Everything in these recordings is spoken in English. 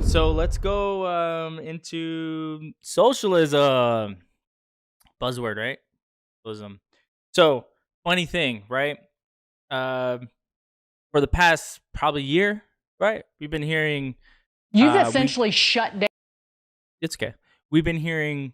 So let's go into socialism. Buzzword, right? Socialism. So funny thing, right? Um, for the past probably year, right? We've been hearing. You've We essentially shut down. It's okay. We've been hearing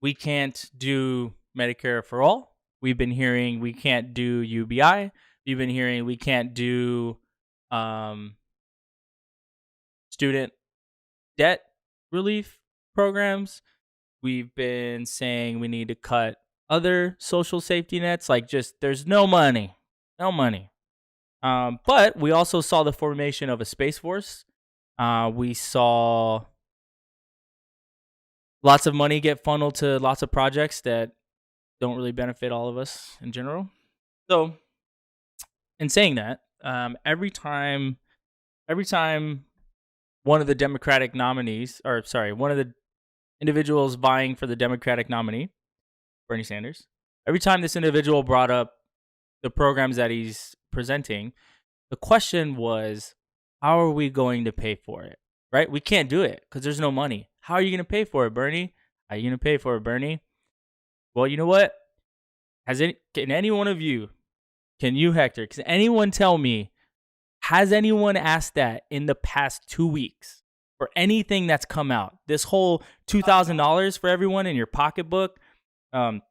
we can't do Medicare for all. We've been hearing we can't do UBI. We've been hearing we can't do um, student debt relief programs. We've been saying we need to cut other social safety nets. Like, just there's no money, no money. But we also saw the formation of a space force. We saw lots of money get funneled to lots of projects that don't really benefit all of us in general. So, in saying that, every time one of the Democratic nominees, or sorry, one of the individuals vying for the Democratic nominee, Bernie Sanders, every time this individual brought up the programs that he's presenting, the question was, how are we going to pay for it? Right? We can't do it because there's no money. How are you going to pay for it, Bernie? How are you going to pay for it, Bernie? Well, you know what? Can any one of you, can you, Hector, can anyone tell me, has anyone asked that in the past 2 weeks for anything that's come out? This whole $2,000 for everyone in your pocketbook, the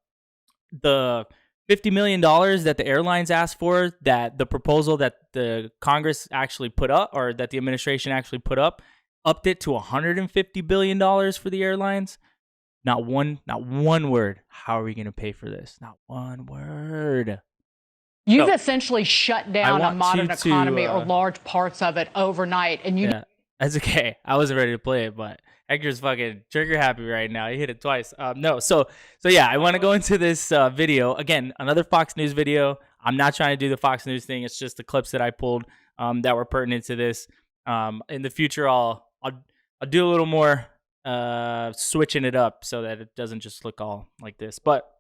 $50 million that the airlines asked for, that the proposal that the Congress actually put up, or that the administration actually put up, upped it to $150 billion for the airlines. Not one word. How are we going to pay for this? Not one word. You've essentially shut down a modern economy or large parts of it overnight. And yeah, that's okay. I wasn't ready to play it, but Hector's fucking trigger happy right now. He hit it twice. So yeah, I want to go into this video. Again, another Fox News video. I'm not trying to do the Fox News thing. It's just the clips that I pulled that were pertinent to this. In the future, I'll do a little more switching it up so that it doesn't just look all like this. But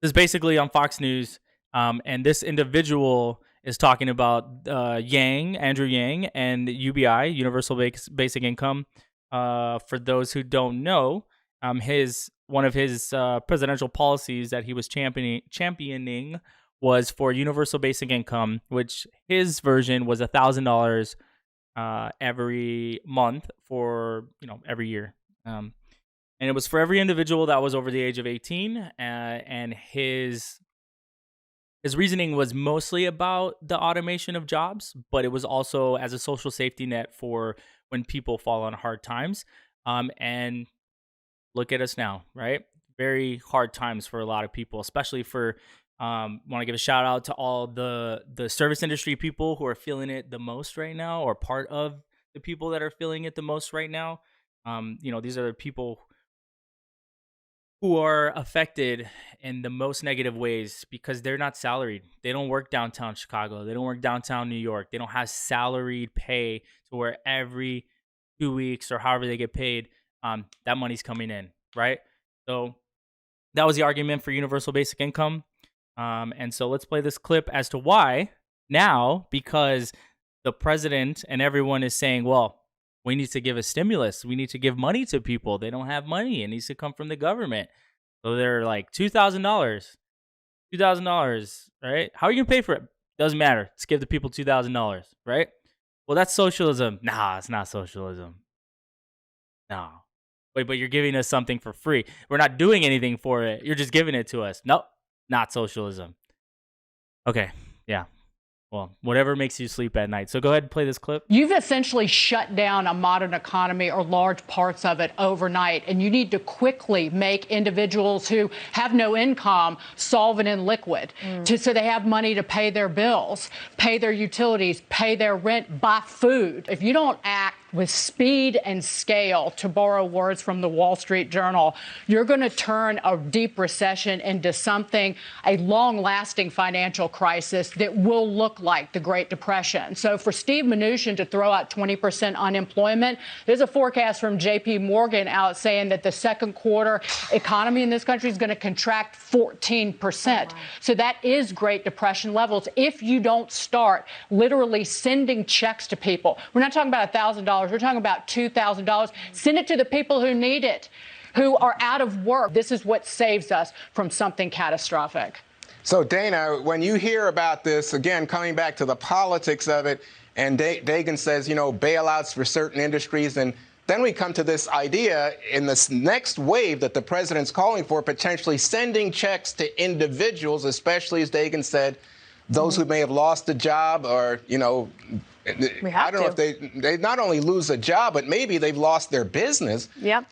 this is basically on Fox News. And this individual is talking about Andrew Yang, and UBI, Universal Basic Income. For those who don't know, one of his presidential policies that he was championing was for universal basic income, which his version was $1,000 every month for every year. And it was for every individual that was over the age of 18, and his reasoning was mostly about the automation of jobs, but it was also as a social safety net for when people fall on hard times. And look at us now, right? Very hard times for a lot of people, especially for, want to give a shout out to all the service industry people who are feeling it the most right now, or part of the people that are feeling it the most right now. These are the people who are affected in the most negative ways because they're not salaried. They don't work downtown Chicago. They don't work downtown New York. They don't have salaried pay to where every 2 weeks or however they get paid, that money's coming in, right? So that was the argument for universal basic income. And so let's play this clip as to why now, because the president and everyone is saying, well, we need to give a stimulus. We need to give money to people. They don't have money. It needs to come from the government. So they're like, $2,000, right? How are you going to pay for it? Doesn't matter. Let's give the people $2,000, right? Well, that's socialism. Nah, it's not socialism. No. Wait, but you're giving us something for free. We're not doing anything for it. You're just giving it to us. Nope, not socialism. Okay, yeah. Well, whatever makes you sleep at night. So go ahead and play this clip. You've essentially shut down a modern economy or large parts of it overnight, and you need to quickly make individuals who have no income solvent and liquid so they have money to pay their bills, pay their utilities, pay their rent, buy food. If you don't act with speed and scale, to borrow words from the Wall Street Journal, you're going to turn a deep recession into something, a long-lasting financial crisis that will look like the Great Depression. So for Steve Mnuchin to throw out 20% unemployment, there's a forecast from J.P. Morgan out saying that the second quarter economy in this country is going to contract 14%. So that is Great Depression levels if you don't start literally sending checks to people. We're not talking about $1,000 $1,000. We're talking about $2,000. Send it to the people who need it, who are out of work. This is what saves us from something catastrophic. So, Dana, when you hear about this, again, coming back to the politics of it, and Dagan says, you know, bailouts for certain industries, and then we come to this idea in this next wave that the president's calling for, potentially sending checks to individuals, especially, as Dagan said, those who may have lost a job or, you know, I don't know if they not only lose a job, but maybe they've lost their business. Yep.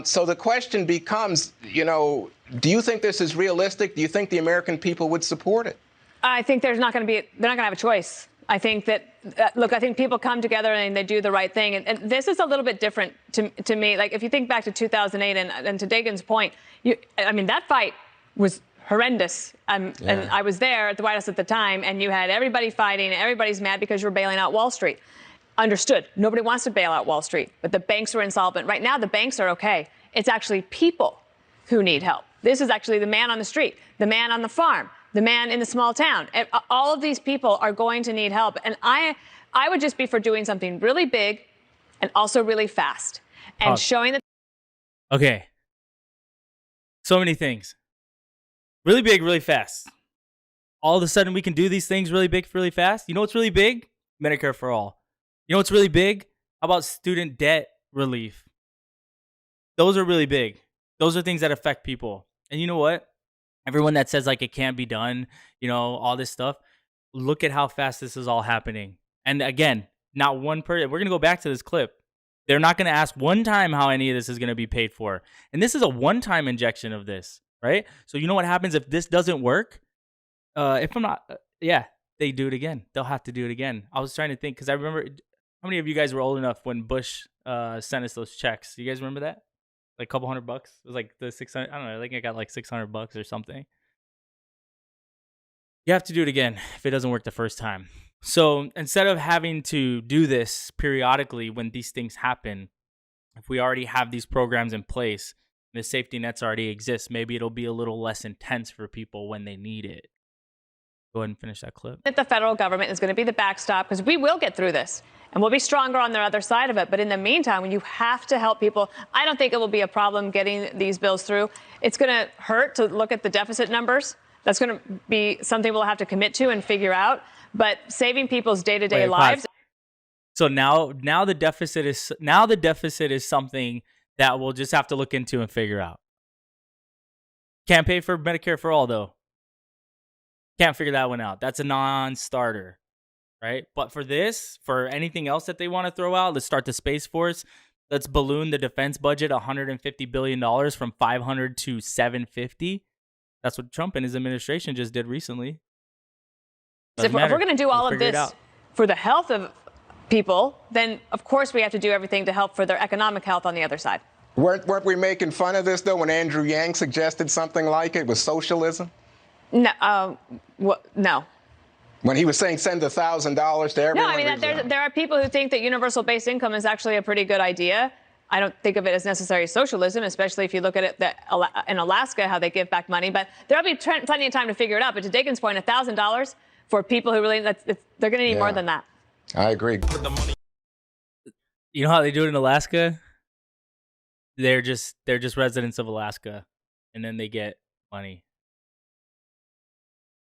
So the question becomes, you know, do you think this is realistic? Do you think the American people would support it? I think they're not going to have a choice. I think that, look, I think people come together and they do the right thing. And this is a little bit different to me. Like, if you think back to 2008 and to Dagan's point, I mean, that fight was horrendous. And I was there at the White House at the time, and you had everybody fighting. Everybody's mad because you were bailing out Wall Street. Understood. Nobody wants to bail out Wall Street, but the banks were insolvent. Right now, the banks are okay. It's actually people who need help. This is actually the man on the street, the man on the farm, the man in the small town. All of these people are going to need help. And I would just be for doing something really big and also really fast and showing that. Okay. So many things. Really big, really fast. All of a sudden, we can do these things really big, really fast. You know what's really big? Medicare for all. You know what's really big? How about student debt relief? Those are really big. Those are things that affect people. And you know what? Everyone that says like it can't be done, you know, all this stuff, look at how fast this is all happening. And again, not one person. We're going to go back to this clip. They're not going to ask one time how any of this is going to be paid for. And this is a one-time injection of this, right? So you know what happens if this doesn't work? If I'm not, they do it again. They'll have to do it again. I was trying to think because I remember, how many of you guys were old enough when Bush sent us those checks? You guys remember that? Like a couple $100. It was like the 600. I don't know. I think I got like $600 or something. You have to do it again if it doesn't work the first time. So instead of having to do this periodically when these things happen, if we already have these programs in place, the safety nets already exist, maybe it'll be a little less intense for people when they need it. Go ahead and finish that clip. That the federal government is going to be the backstop because we will get through this and we'll be stronger on the other side of it. But in the meantime, when you have to help people, I don't think it will be a problem getting these bills through. It's going to hurt to look at the deficit numbers. That's going to be something we'll have to commit to and figure out. But saving people's day-to-day lives. So now the deficit is something that we'll just have to look into and figure out. Can't pay for Medicare for all though. Can't figure that one out. That's a non-starter, right? But for anything else that they want to throw out, let's start the Space Force. Let's balloon the defense budget $150 billion from $500 to $750. That's what Trump and his administration just did recently. If we're going to do all of this for the health of people, then of course we have to do everything to help for their economic health on the other side. Weren't we making fun of this, though, when Andrew Yang suggested something like it was socialism? No. No. When he was saying send $1,000 to everyone? No, I mean, there are people who think that universal base income is actually a pretty good idea. I don't think of it as necessary socialism, especially if you look at it in Alaska, how they give back money. But there'll be plenty of time to figure it out. But to Dagan's point, $1,000 for people who really, they're going to need more than that. I agree. You know how they do it in Alaska? They're just residents of Alaska, and then they get money.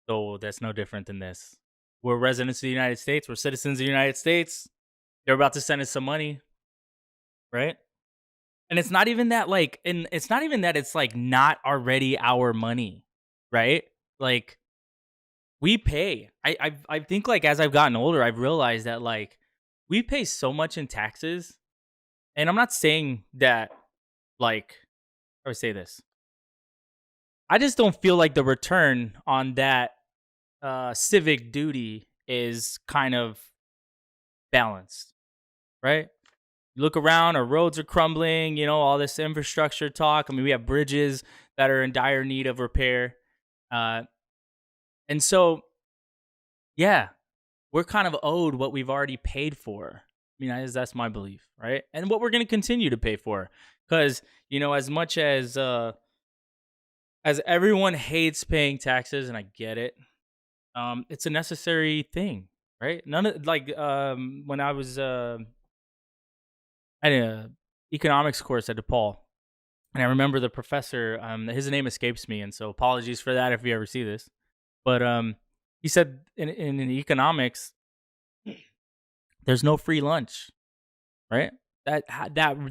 So that's no different than this. We're residents of the United States. We're citizens of the United States. They're about to send us some money, right? And it's not even that it's like not already our money, right? Like we pay. I think like as I've gotten older, I've realized that like we pay so much in taxes, and I'm not saying that like how do I say this? I just don't feel like the return on that civic duty is kind of balanced, right? You look around, our roads are crumbling, you know, all this infrastructure talk. I mean, we have bridges that are in dire need of repair. And so, yeah, we're kind of owed what we've already paid for. I mean, that's my belief, right? And what we're going to continue to pay for. Because, you know, as much as everyone hates paying taxes, and I get it, it's a necessary thing, right? None of when I was I had an economics course at DePaul, and I remember the professor. His name escapes me, and so apologies for that if you ever see this. But he said in economics, there's no free lunch, right? That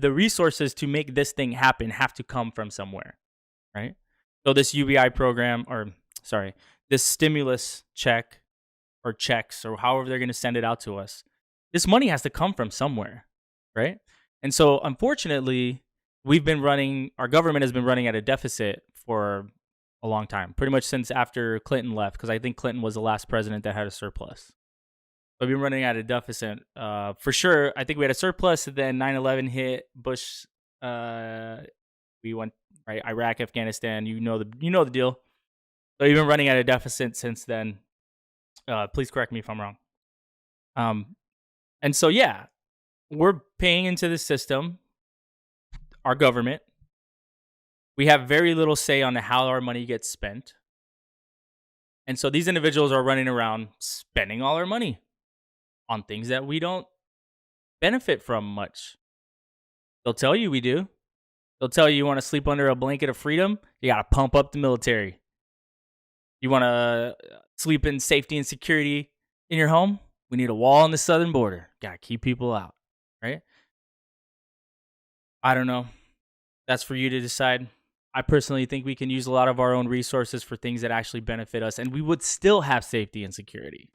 the resources to make this thing happen have to come from somewhere, right? So this UBI program, or sorry, this stimulus check or checks or however they're going to send it out to us, this money has to come from somewhere, right? And so unfortunately, our government has been running at a deficit for a long time, pretty much since after Clinton left, because I think Clinton was the last president that had a surplus. We've been running at a deficit for sure. I think we had a surplus, and then 9/11 hit. Bush, we went right, Iraq, Afghanistan. You know the deal. So we've been running at a deficit since then. Please correct me if I'm wrong. And so yeah, we're paying into the system, our government. We have very little say on how our money gets spent. And so these individuals are running around spending all our money on things that we don't benefit from much. They'll tell you we do. They'll tell you want to sleep under a blanket of freedom, you got to pump up the military. You want to sleep in safety and security in your home? We need a wall on the southern border. Got to keep people out, right? I don't know. That's for you to decide. I personally think we can use a lot of our own resources for things that actually benefit us, and we would still have safety and security.